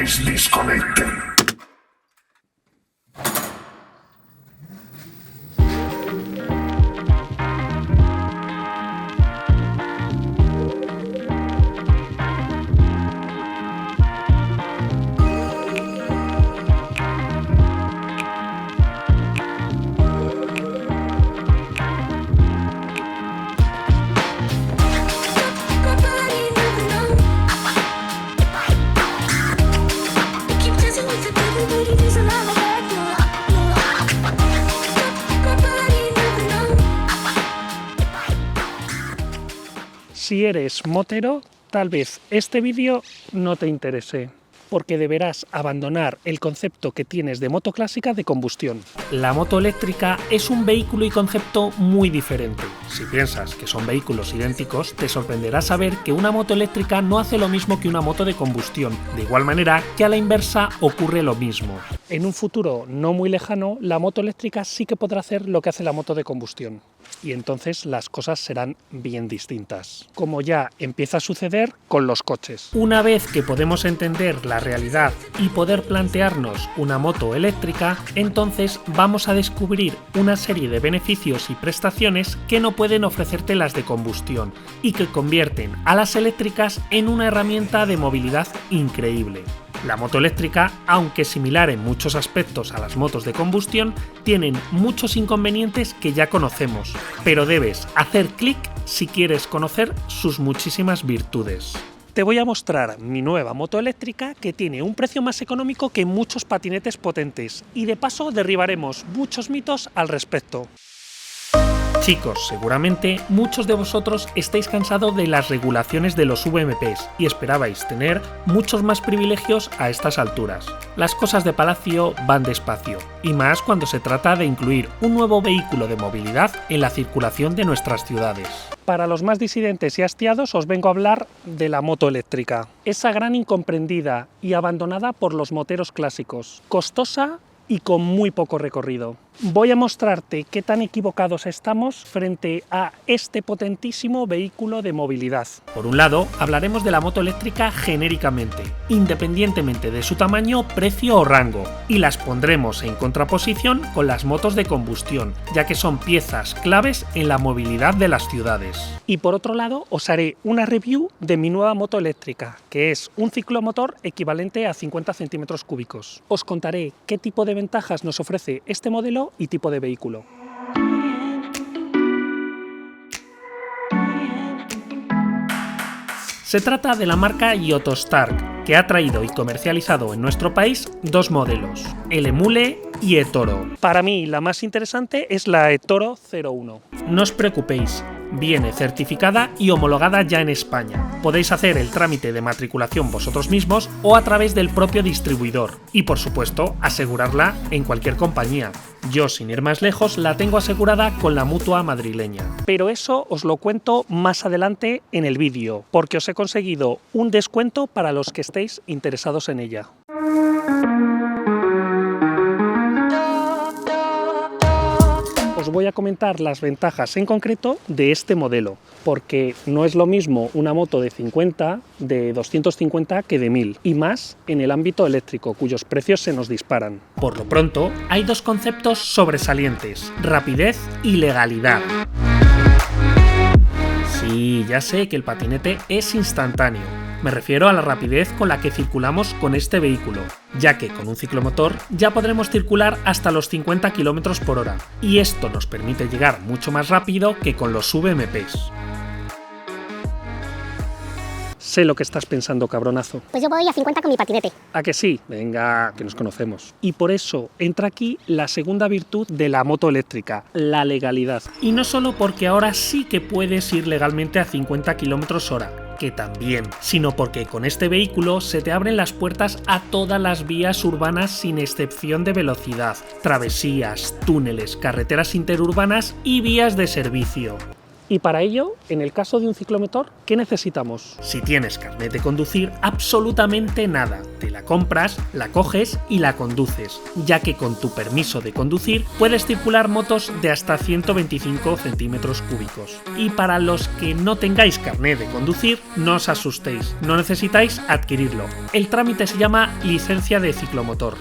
Please disconnecting. Si eres motero, tal vez este vídeo no te interese, porque deberás abandonar el concepto que tienes de moto clásica de combustión. La moto eléctrica es un vehículo y concepto muy diferente. Si piensas que son vehículos idénticos, te sorprenderá saber que una moto eléctrica no hace lo mismo que una moto de combustión, de igual manera que a la inversa ocurre lo mismo. En un futuro no muy lejano, la moto eléctrica sí que podrá hacer lo que hace la moto de combustión. Y entonces las cosas serán bien distintas, como ya empieza a suceder con los coches. Una vez que podemos entender la realidad y poder plantearnos una moto eléctrica, entonces vamos a descubrir una serie de beneficios y prestaciones que no pueden ofrecerte las de combustión y que convierten a las eléctricas en una herramienta de movilidad increíble. La moto eléctrica, aunque similar en muchos aspectos a las motos de combustión, tienen muchos inconvenientes que ya conocemos, pero debes hacer clic si quieres conocer sus muchísimas virtudes. Te voy a mostrar mi nueva moto eléctrica que tiene un precio más económico que muchos patinetes potentes y de paso derribaremos muchos mitos al respecto. Chicos, seguramente muchos de vosotros estáis cansados de las regulaciones de los VMPs y esperabais tener muchos más privilegios a estas alturas. Las cosas de Palacio van despacio, y más cuando se trata de incluir un nuevo vehículo de movilidad en la circulación de nuestras ciudades. Para los más disidentes y hastiados os vengo a hablar de la moto eléctrica, esa gran incomprendida y abandonada por los moteros clásicos, costosa y con muy poco recorrido. Voy a mostrarte qué tan equivocados estamos frente a este potentísimo vehículo de movilidad. Por un lado, hablaremos de la moto eléctrica genéricamente, independientemente de su tamaño, precio o rango, y las pondremos en contraposición con las motos de combustión, ya que son piezas claves en la movilidad de las ciudades. Y por otro lado, os haré una review de mi nueva moto eléctrica, que es un ciclomotor equivalente a 50 centímetros cúbicos. Os contaré qué tipo de ventajas nos ofrece este modelo y tipo de vehículo. Se trata de la marca Yotto Stark, que ha traído y comercializado en nuestro país dos modelos, el Emule y eToro. Para mí la más interesante es la eToro 01. No os preocupéis, viene certificada y homologada ya en España. Podéis hacer el trámite de matriculación vosotros mismos o a través del propio distribuidor y, por supuesto, asegurarla en cualquier compañía. Yo, sin ir más lejos, la tengo asegurada con la Mutua madrileña. Pero eso os lo cuento más adelante en el vídeo, porque os he conseguido un descuento para los que estéis interesados en ella. Os voy a comentar las ventajas en concreto de este modelo, porque no es lo mismo una moto de 50, de 250 que de 1000, y más en el ámbito eléctrico, cuyos precios se nos disparan. Por lo pronto, hay dos conceptos sobresalientes: rapidez y legalidad. Sí, ya sé que el patinete es instantáneo. Me refiero a la rapidez con la que circulamos con este vehículo, ya que con un ciclomotor ya podremos circular hasta los 50 km por hora, y esto nos permite llegar mucho más rápido que con los VMPs. Sé lo que estás pensando, cabronazo. Pues yo voy a 50 con mi patinete. ¿A que sí? Venga, que nos conocemos. Y por eso entra aquí la segunda virtud de la moto eléctrica, la legalidad. Y no solo porque ahora sí que puedes ir legalmente a 50 km hora, que también, sino porque con este vehículo se te abren las puertas a todas las vías urbanas sin excepción de velocidad, travesías, túneles, carreteras interurbanas y vías de servicio. Y para ello, en el caso de un ciclomotor, ¿qué necesitamos? Si tienes carnet de conducir, absolutamente nada. Te la compras, la coges y la conduces, ya que con tu permiso de conducir puedes circular motos de hasta 125 centímetros cúbicos. Y para los que no tengáis carnet de conducir, no os asustéis, no necesitáis adquirirlo. El trámite se llama licencia de ciclomotor.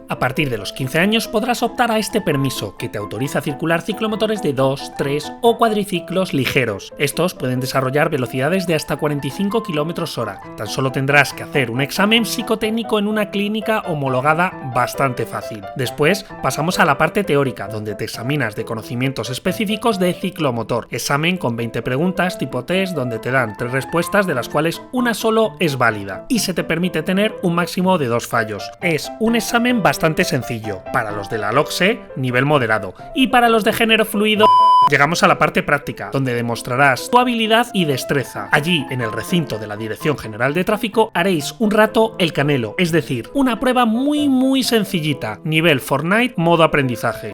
A partir de los 15 años podrás optar a este permiso, que te autoriza a circular ciclomotores de 2, 3 o cuadriciclos ligeros. Estos pueden desarrollar velocidades de hasta 45 km/h. Tan solo tendrás que hacer un examen psicotécnico en una clínica homologada bastante fácil. Después pasamos a la parte teórica, donde te examinas de conocimientos específicos de ciclomotor. Examen con 20 preguntas tipo test, donde te dan 3 respuestas, de las cuales una solo es válida. Y se te permite tener un máximo de 2 fallos. Es un examen bastante sencillo. Para los de la LOCSE, nivel moderado. Y para los de género fluido, llegamos a la parte práctica, donde demostrarás tu habilidad y destreza. Allí, en el recinto de la Dirección General de Tráfico, haréis un rato el Canelo, es decir, una prueba muy sencillita, nivel Fortnite modo aprendizaje.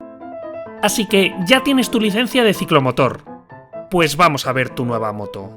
Así que ya tienes tu licencia de ciclomotor. Pues vamos a ver tu nueva moto.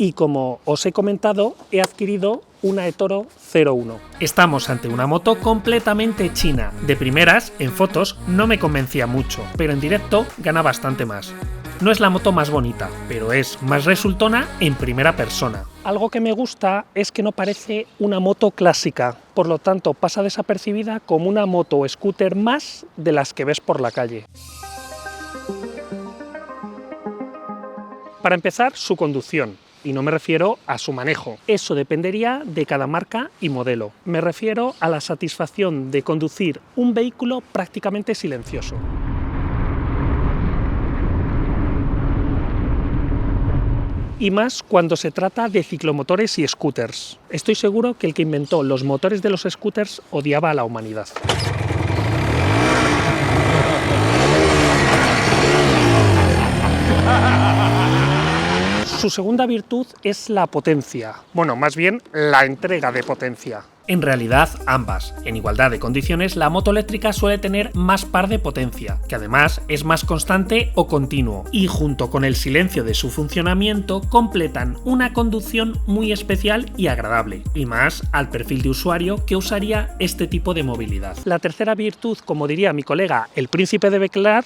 Y como os he comentado, he adquirido una eToro 01. Estamos ante una moto completamente china. De primeras, en fotos, no me convencía mucho, pero en directo gana bastante más. No es la moto más bonita, pero es más resultona en primera persona. Algo que me gusta es que no parece una moto clásica, por lo tanto pasa desapercibida como una moto o scooter más de las que ves por la calle. Para empezar, su conducción. Y no me refiero a su manejo. Eso dependería de cada marca y modelo. Me refiero a la satisfacción de conducir un vehículo prácticamente silencioso. Y más cuando se trata de ciclomotores y scooters. Estoy seguro que el que inventó los motores de los scooters odiaba a la humanidad. Su segunda virtud es la potencia, bueno, más bien la entrega de potencia. En realidad, ambas. En igualdad de condiciones, la moto eléctrica suele tener más par de potencia, que además es más constante o continuo, y junto con el silencio de su funcionamiento, completan una conducción muy especial y agradable, y más al perfil de usuario que usaría este tipo de movilidad. La tercera virtud, como diría mi colega el príncipe de Beclar,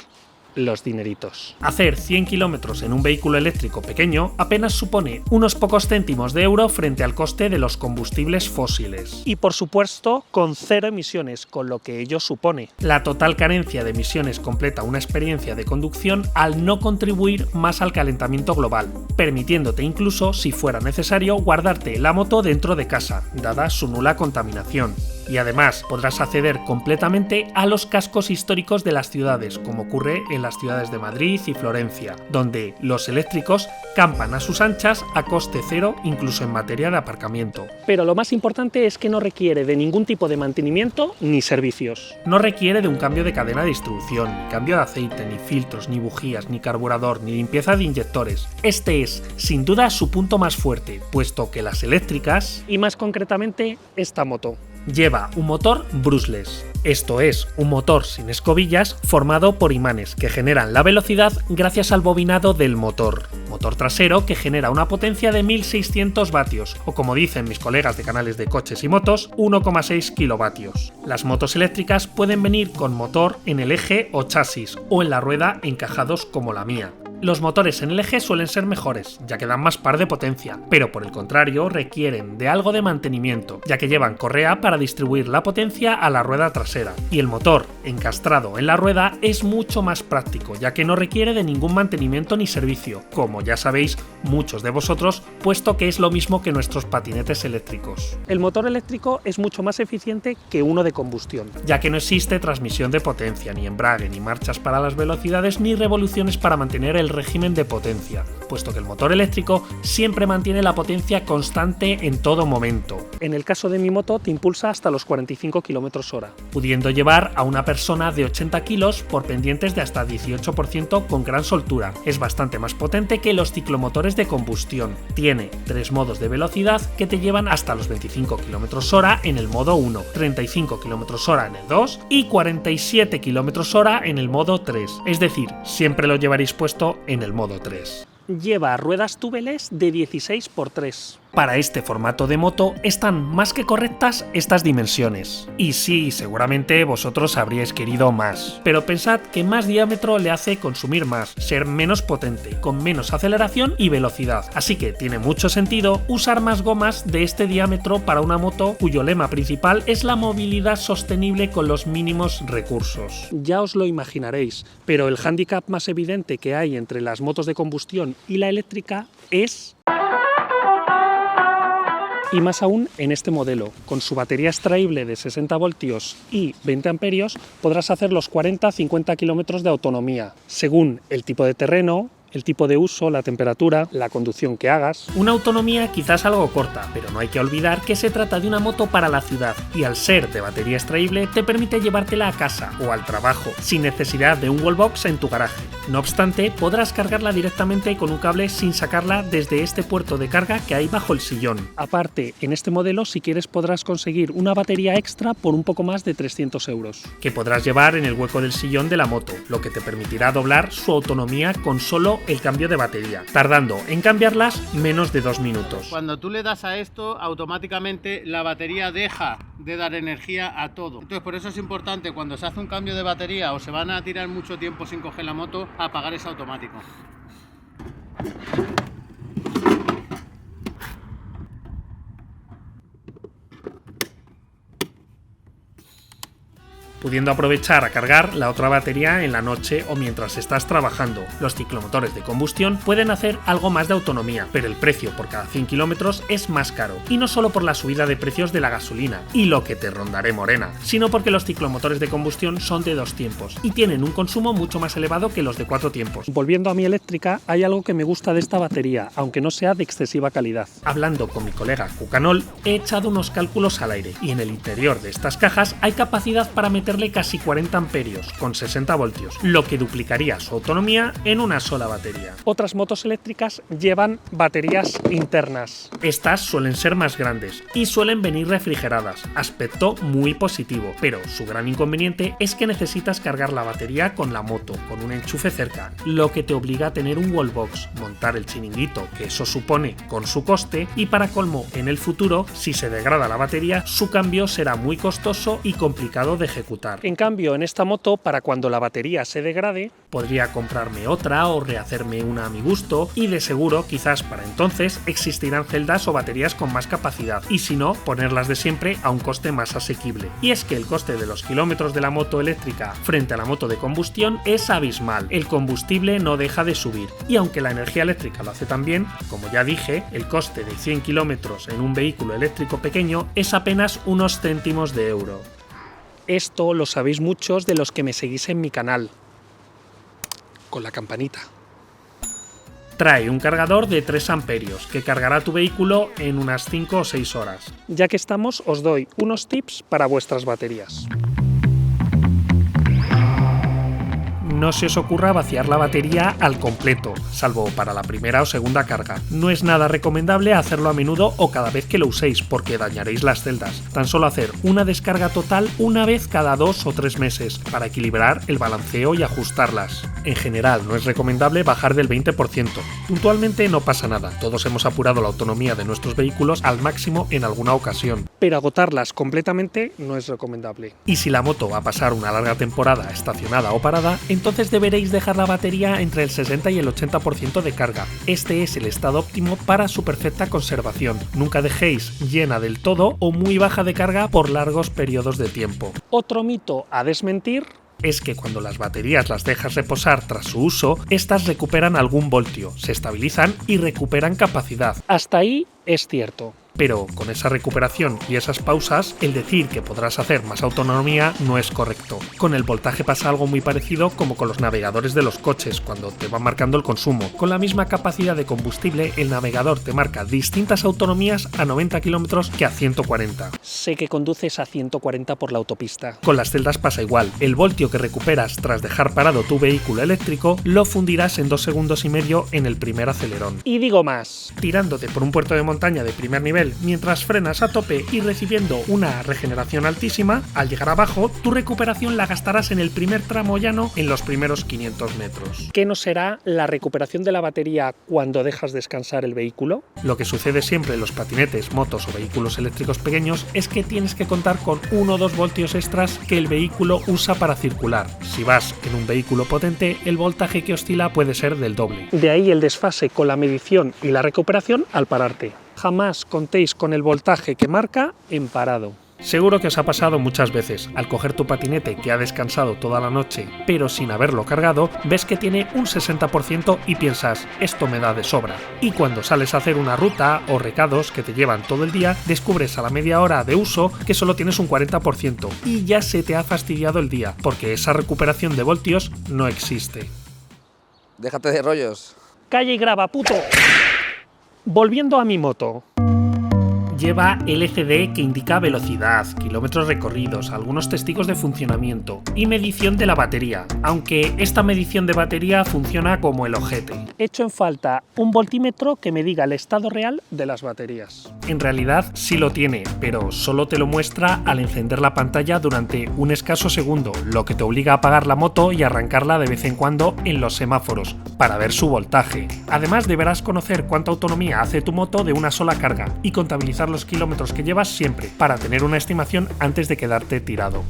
los dineritos. Hacer 100 kilómetros en un vehículo eléctrico pequeño apenas supone unos pocos céntimos de euro frente al coste de los combustibles fósiles. Y por supuesto, con 0 emisiones, con lo que ello supone. La total carencia de emisiones completa una experiencia de conducción al no contribuir más al calentamiento global, permitiéndote incluso, si fuera necesario, guardarte la moto dentro de casa, dada su nula contaminación. Y además podrás acceder completamente a los cascos históricos de las ciudades, como ocurre en las ciudades de Madrid y Florencia, donde los eléctricos campan a sus anchas a coste cero, incluso en materia de aparcamiento. Pero lo más importante es que no requiere de ningún tipo de mantenimiento ni servicios. No requiere de un cambio de cadena de distribución, ni cambio de aceite, ni filtros, ni bujías, ni carburador, ni limpieza de inyectores. Este es, sin duda, su punto más fuerte, puesto que las eléctricas, y más concretamente esta moto, lleva un motor brushless. Esto es, un motor sin escobillas formado por imanes que generan la velocidad gracias al bobinado del motor. Motor trasero que genera una potencia de 1600 vatios, o como dicen mis colegas de canales de coches y motos, 1,6 kilovatios. Las motos eléctricas pueden venir con motor en el eje o chasis, o en la rueda encajados como la mía. Los motores en el eje suelen ser mejores, ya que dan más par de potencia, pero por el contrario requieren de algo de mantenimiento, ya que llevan correa para distribuir la potencia a la rueda trasera, y el motor encastrado en la rueda es mucho más práctico, ya que no requiere de ningún mantenimiento ni servicio, como ya sabéis muchos de vosotros, puesto que es lo mismo que nuestros patinetes eléctricos. El motor eléctrico es mucho más eficiente que uno de combustión, ya que no existe transmisión de potencia, ni embrague, ni marchas para las velocidades, ni revoluciones para mantener el régimen de potencia, puesto que el motor eléctrico siempre mantiene la potencia constante en todo momento. En el caso de mi moto te impulsa hasta los 45 km/h. Pudiendo llevar a una persona de 80 kilos por pendientes de hasta 18% con gran soltura. Es bastante más potente que los ciclomotores de combustión. Tiene 3 modos de velocidad que te llevan hasta los 25 km/h en el modo 1, 35 km/h en el 2 y 47 km/h en el modo 3. Es decir, siempre lo llevaréis puesto en el modo 3. Lleva ruedas túbeles de 16×3. Para este formato de moto están más que correctas estas dimensiones. Y sí, seguramente vosotros habríais querido más. Pero pensad que más diámetro le hace consumir más, ser menos potente, con menos aceleración y velocidad. Así que tiene mucho sentido usar más gomas de este diámetro para una moto cuyo lema principal es la movilidad sostenible con los mínimos recursos. Ya os lo imaginaréis, pero el hándicap más evidente que hay entre las motos de combustión y la eléctrica es... Y más aún en este modelo, con su batería extraíble de 60 voltios y 20 amperios, podrás hacer los 40-50 kilómetros de autonomía, según el tipo de terreno, el tipo de uso, la temperatura, la conducción que hagas. Una autonomía quizás algo corta, pero no hay que olvidar que se trata de una moto para la ciudad y al ser de batería extraíble te permite llevártela a casa o al trabajo sin necesidad de un wallbox en tu garaje. No obstante, podrás cargarla directamente con un cable sin sacarla desde este puerto de carga que hay bajo el sillón. Aparte, en este modelo si quieres podrás conseguir una batería extra por un poco más de 300 euros. Que podrás llevar en el hueco del sillón de la moto, lo que te permitirá doblar su autonomía con solo el cambio de batería, tardando en cambiarlas menos de 2 minutos. Cuando tú le das a esto, automáticamente la batería deja de dar energía a todo. Entonces por eso es importante cuando se hace un cambio de batería o se van a tirar mucho tiempo sin coger la moto, apagar ese automático. pudiendo aprovechar a cargar la otra batería en la noche o mientras estás trabajando. Los ciclomotores de combustión pueden hacer algo más de autonomía, pero el precio por cada 100 kilómetros es más caro, y no solo por la subida de precios de la gasolina y lo que te rondaré morena, sino porque los ciclomotores de combustión son de 2 tiempos y tienen un consumo mucho más elevado que los de 4 tiempos. Volviendo a mi eléctrica, hay algo que me gusta de esta batería, aunque no sea de excesiva calidad. Hablando con mi colega Cucanol, he echado unos cálculos al aire y en el interior de estas cajas hay capacidad para meterle casi 40 amperios con 60 voltios, lo que duplicaría su autonomía en una sola batería. Otras motos eléctricas llevan baterías internas. Estas suelen ser más grandes y suelen venir refrigeradas, aspecto muy positivo, pero su gran inconveniente es que necesitas cargar la batería con la moto, con un enchufe cerca, lo que te obliga a tener un wallbox, montar el chiringuito que eso supone con su coste, y para colmo, en el futuro, si se degrada la batería, su cambio será muy costoso y complicado de ejecutar. En cambio, en esta moto, para cuando la batería se degrade, podría comprarme otra o rehacerme una a mi gusto, y de seguro, quizás para entonces, existirán celdas o baterías con más capacidad, y si no, ponerlas de siempre a un coste más asequible. Y es que el coste de los kilómetros de la moto eléctrica frente a la moto de combustión es abismal. El combustible no deja de subir, y aunque la energía eléctrica lo hace también, como ya dije, el coste de 100 kilómetros en un vehículo eléctrico pequeño es apenas unos céntimos de euro. Esto lo sabéis muchos de los que me seguís en mi canal, con la campanita. Trae un cargador de 3 amperios que cargará tu vehículo en unas 5 o 6 horas. Ya que estamos, os doy unos tips para vuestras baterías. No se os ocurra vaciar la batería al completo, salvo para la primera o segunda carga. No es nada recomendable hacerlo a menudo o cada vez que lo uséis, porque dañaréis las celdas. Tan solo hacer una descarga total una vez cada 2 o 3 meses, para equilibrar el balanceo y ajustarlas. En general, no es recomendable bajar del 20%. Puntualmente no pasa nada, todos hemos apurado la autonomía de nuestros vehículos al máximo en alguna ocasión. Pero agotarlas completamente no es recomendable. Y si la moto va a pasar una larga temporada estacionada o parada, entonces deberéis dejar la batería entre el 60 y el 80% de carga. Este es el estado óptimo para su perfecta conservación. Nunca dejéis llena del todo o muy baja de carga por largos periodos de tiempo. Otro mito a desmentir es que cuando las baterías las dejas reposar tras su uso, estas recuperan algún voltio, se estabilizan y recuperan capacidad. Hasta ahí es cierto. Pero con esa recuperación y esas pausas, el decir que podrás hacer más autonomía no es correcto. Con el voltaje pasa algo muy parecido como con los navegadores de los coches, cuando te van marcando el consumo. Con la misma capacidad de combustible, el navegador te marca distintas autonomías a 90 km que a 140. Sé que conduces a 140 por la autopista. Con las celdas pasa igual. El voltio que recuperas tras dejar parado tu vehículo eléctrico lo fundirás en 2,5 segundos en el primer acelerón. Y digo más. Tirándote por un puerto de montaña de primer nivel mientras frenas a tope y recibiendo una regeneración altísima, al llegar abajo, tu recuperación la gastarás en el primer tramo llano en los primeros 500 metros. ¿Qué no será la recuperación de la batería cuando dejas descansar el vehículo? Lo que sucede siempre en los patinetes, motos o vehículos eléctricos pequeños es que tienes que contar con 1 o 2 voltios extras que el vehículo usa para circular. Si vas en un vehículo potente, el voltaje que oscila puede ser del doble. De ahí el desfase con la medición y la recuperación al pararte. Jamás contéis con el voltaje que marca en parado. Seguro que os ha pasado muchas veces, al coger tu patinete que ha descansado toda la noche, pero sin haberlo cargado, ves que tiene un 60% y piensas, esto me da de sobra. Y cuando sales a hacer una ruta o recados que te llevan todo el día, descubres a la media hora de uso que solo tienes un 40% y ya se te ha fastidiado el día, porque esa recuperación de voltios no existe. Déjate de rollos. ¡Calla y graba, puto! Volviendo a mi moto. Lleva LCD que indica velocidad, kilómetros recorridos, algunos testigos de funcionamiento y medición de la batería, aunque esta medición de batería funciona como el ojete. Echo en falta un voltímetro que me diga el estado real de las baterías. En realidad sí lo tiene, pero solo te lo muestra al encender la pantalla durante un escaso segundo, lo que te obliga a apagar la moto y arrancarla de vez en cuando en los semáforos, para ver su voltaje. Además deberás conocer cuánta autonomía hace tu moto de una sola carga y contabilizar los kilómetros que llevas siempre, para tener una estimación antes de quedarte tirado.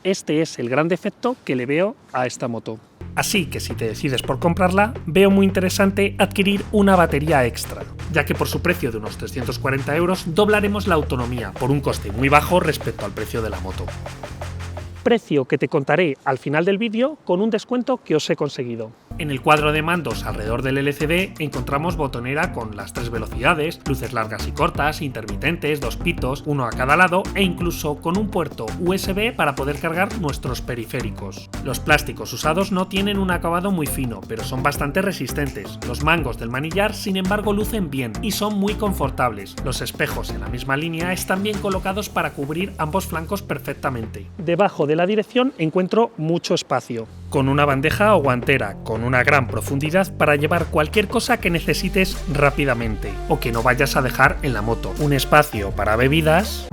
Este es el gran defecto que le veo a esta moto. Así que si te decides por comprarla, veo muy interesante adquirir una batería extra, ya que por su precio de unos 340 € doblaremos la autonomía, por un coste muy bajo respecto al precio de la moto. Precio que te contaré al final del vídeo con un descuento que os he conseguido. En el cuadro de mandos alrededor del LCD encontramos botonera con las 3 velocidades, luces largas y cortas, intermitentes, 2 pitos, uno a cada lado e incluso con un puerto USB para poder cargar nuestros periféricos. Los plásticos usados no tienen un acabado muy fino, pero son bastante resistentes. Los mangos del manillar, sin embargo, lucen bien y son muy confortables. Los espejos en la misma línea están bien colocados para cubrir ambos flancos perfectamente. Debajo de la dirección encuentro mucho espacio. Con una bandeja o guantera, con una gran profundidad para llevar cualquier cosa que necesites rápidamente o que no vayas a dejar en la moto. Un espacio para bebidas.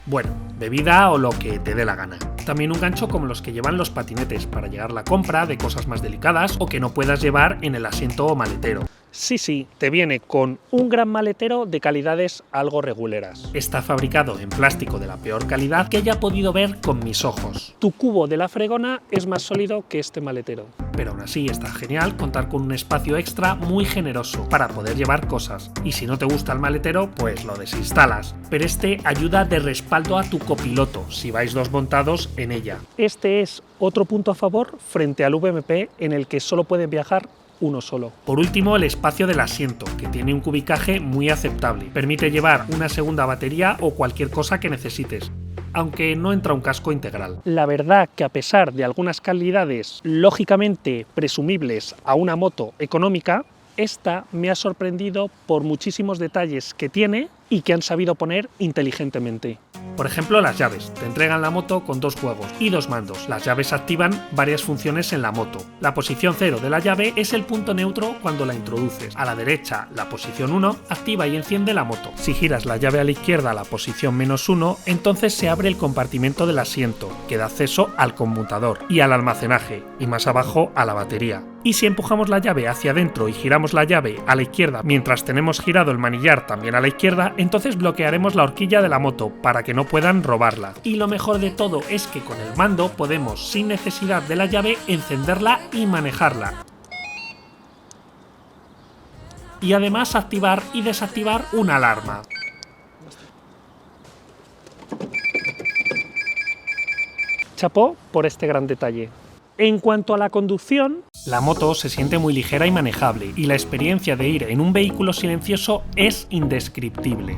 Bueno, bebida o lo que te dé la gana. También un gancho como los que llevan los patinetes para llevar la compra de cosas más delicadas o que no puedas llevar en el asiento o maletero. Sí, te viene con un gran maletero de calidades algo reguleras. Está fabricado en plástico de la peor calidad que haya podido ver con mis ojos. Tu cubo de la fregona es más sólido que este maletero. Pero aún así está genial contar con un espacio extra muy generoso para poder llevar cosas. Y si no te gusta el maletero, pues lo desinstalas. Pero este ayuda de respaldo a tu copiloto si vais 2 montados en ella. Este es otro punto a favor frente al VMP en el que solo pueden viajar uno solo. Por último, el espacio del asiento, que tiene un cubicaje muy aceptable. Permite llevar una segunda batería o cualquier cosa que necesites, aunque no entra un casco integral. La verdad que a pesar de algunas calidades lógicamente presumibles a una moto económica, esta me ha sorprendido por muchísimos detalles que tiene y que han sabido poner inteligentemente. Por ejemplo, las llaves. Te entregan la moto con 2 juegos y 2 mandos. Las llaves activan varias funciones en la moto. La posición 0 de la llave es el punto neutro cuando la introduces. A la derecha, la posición 1 activa y enciende la moto. Si giras la llave a la izquierda a la posición -1, entonces se abre el compartimento del asiento, que da acceso al conmutador y al almacenaje, y más abajo a la batería. Y si empujamos la llave hacia adentro y giramos la llave a la izquierda mientras tenemos girado el manillar también a la izquierda, entonces bloquearemos la horquilla de la moto para que no puedan robarla. Y lo mejor de todo es que con el mando podemos, sin necesidad de la llave, encenderla y manejarla. Y además activar y desactivar una alarma. Chapó por este gran detalle. En cuanto a la conducción, la moto se siente muy ligera y manejable, y la experiencia de ir en un vehículo silencioso es indescriptible.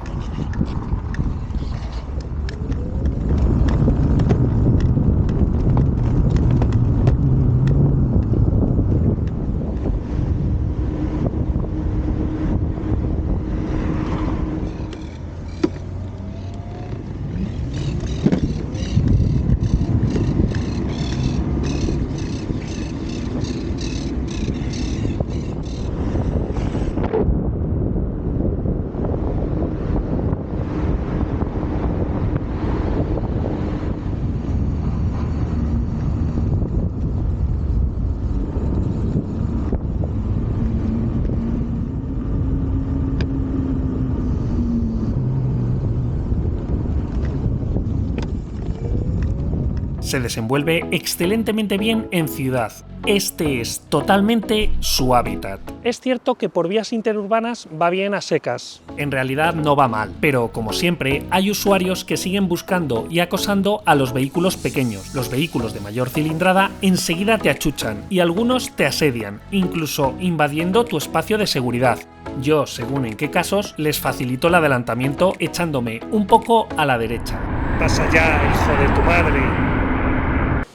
Se desenvuelve excelentemente bien en ciudad. Este es totalmente su hábitat. es cierto que por vías interurbanas va bien a secas. En realidad no va mal, pero como siempre hay usuarios que siguen buscando y acosando a los vehículos pequeños. Los vehículos de mayor cilindrada enseguida te achuchan y algunos te asedian, incluso invadiendo tu espacio de seguridad. Yo, según en qué casos, les facilito el adelantamiento echándome un poco a la derecha. Pasa ya, hijo de tu madre.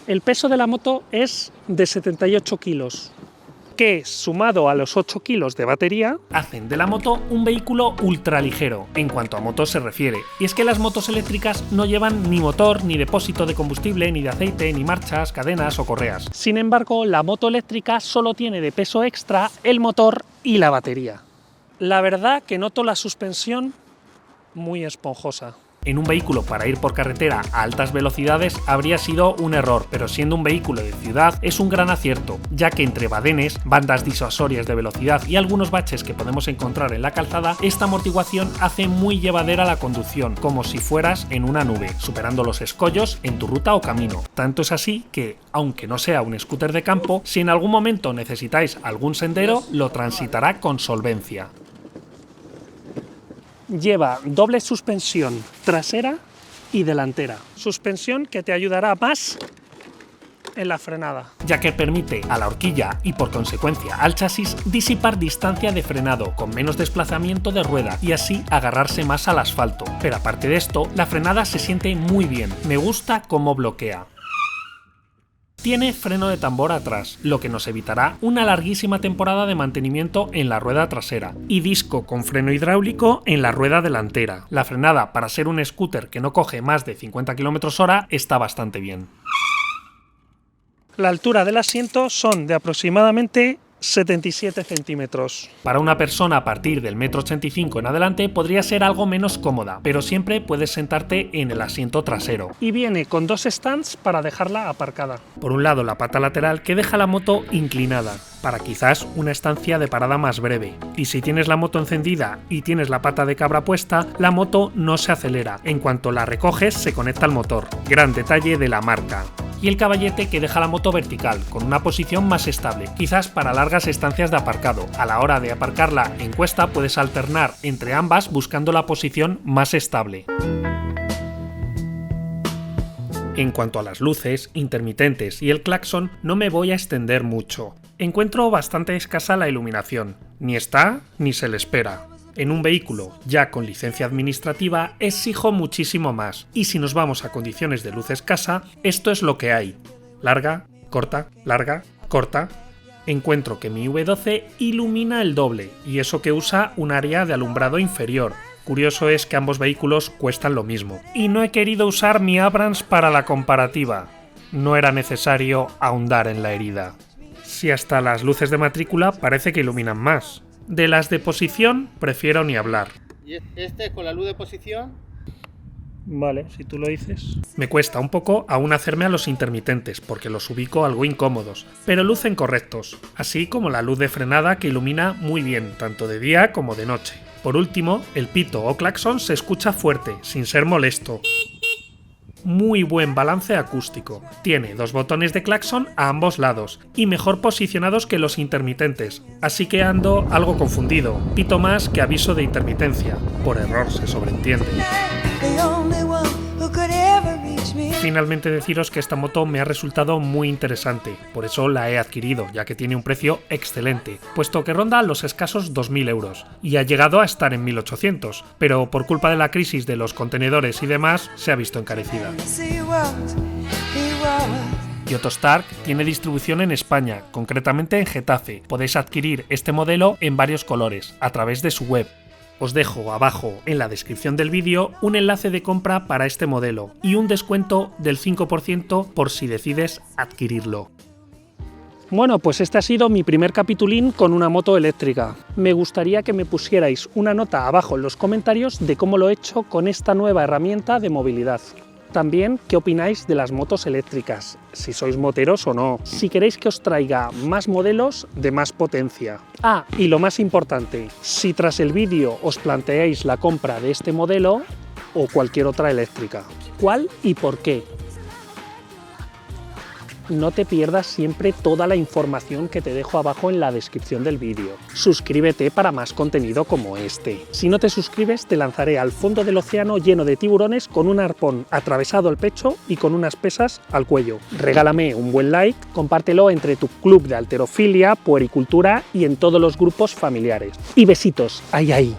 El peso de la moto es de 78 kilos, que, sumado a los 8 kilos de batería, hacen de la moto un vehículo ultraligero en cuanto a motos se refiere. Y es que las motos eléctricas no llevan ni motor, ni depósito de combustible, ni de aceite, ni marchas, cadenas o correas. Sin embargo, la moto eléctrica solo tiene de peso extra el motor y la batería. La verdad que noto la suspensión muy esponjosa. En un vehículo para ir por carretera a altas velocidades habría sido un error, pero siendo un vehículo de ciudad es un gran acierto, ya que entre badenes, bandas disuasorias de velocidad y algunos baches que podemos encontrar en la calzada, esta amortiguación hace muy llevadera la conducción, como si fueras en una nube, superando los escollos en tu ruta o camino. Tanto es así que, aunque no sea un scooter de campo, si en algún momento necesitáis algún sendero, lo transitará con solvencia. Lleva doble suspensión trasera y delantera. Suspensión que te ayudará más en la frenada, ya que permite a la horquilla y por consecuencia al chasis disipar distancia de frenado con menos desplazamiento de rueda y así agarrarse más al asfalto. Pero aparte de esto, la frenada se siente muy bien. Me gusta cómo bloquea. Tiene freno de tambor atrás, lo que nos evitará una larguísima temporada de mantenimiento en la rueda trasera, y disco con freno hidráulico en la rueda delantera. La frenada, para ser un scooter que no coge más de 50 km/h, está bastante bien. La altura del asiento son de aproximadamente 77 centímetros. Para una persona a partir del 1,85 m en adelante podría ser algo menos cómoda, pero siempre puedes sentarte en el asiento trasero. Y viene con dos stands para dejarla aparcada. Por un lado la pata lateral que deja la moto inclinada, para quizás una estancia de parada más breve. Y si tienes la moto encendida y tienes la pata de cabra puesta, la moto no se acelera. En cuanto la recoges se conecta al motor. Gran detalle de la marca. Y el caballete que deja la moto vertical, con una posición más estable, quizás para largas estancias de aparcado. A la hora de aparcarla en cuesta puedes alternar entre ambas buscando la posición más estable. En cuanto a las luces, intermitentes y el claxon, no me voy a extender mucho. Encuentro bastante escasa la iluminación, ni está ni se le espera. En un vehículo ya con licencia administrativa exijo muchísimo más, y si nos vamos a condiciones de luz escasa, esto es lo que hay. Larga, corta, larga, corta. Encuentro que mi V12 ilumina el doble, y eso que usa un área de alumbrado inferior. Curioso es que ambos vehículos cuestan lo mismo. Y no he querido usar mi Abrams para la comparativa. No era necesario ahondar en la herida. Si hasta las luces de matrícula parece que iluminan más. De las de posición prefiero ni hablar. ¿Y este con la luz de posición? Vale, si tú lo dices. Me cuesta un poco aún hacerme a los intermitentes, porque los ubico algo incómodos, pero lucen correctos, así como la luz de frenada que ilumina muy bien, tanto de día como de noche. Por último, el pito o claxon se escucha fuerte, sin ser molesto. Muy buen balance acústico. Tiene dos botones de claxon a ambos lados y mejor posicionados que los intermitentes, así que ando algo confundido. Pito más que aviso de intermitencia. Por error se sobreentiende. Finalmente deciros que esta moto me ha resultado muy interesante, por eso la he adquirido, ya que tiene un precio excelente, puesto que ronda los escasos 2.000 euros, y ha llegado a estar en 1.800, pero por culpa de la crisis de los contenedores y demás, se ha visto encarecida. Giotto Stark tiene distribución en España, concretamente en Getafe. Podéis adquirir este modelo en varios colores, a través de su web. Os dejo abajo en la descripción del vídeo un enlace de compra para este modelo y un descuento del 5% por si decides adquirirlo. Bueno, pues este ha sido mi primer capitulín con una moto eléctrica. Me gustaría que me pusierais una nota abajo en los comentarios de cómo lo he hecho con esta nueva herramienta de movilidad. También, ¿qué opináis de las motos eléctricas? Si sois moteros o no. Si queréis que os traiga más modelos de más potencia. Ah, y lo más importante, si tras el vídeo os planteáis la compra de este modelo o cualquier otra eléctrica. ¿Cuál y por qué? No te pierdas siempre toda la información que te dejo abajo en la descripción del vídeo. Suscríbete para más contenido como este. Si no te suscribes, te lanzaré al fondo del océano lleno de tiburones con un arpón atravesado al pecho y con unas pesas al cuello. Regálame un buen like, compártelo entre tu club de halterofilia, puericultura y en todos los grupos familiares. Y besitos, ¡ay, ay!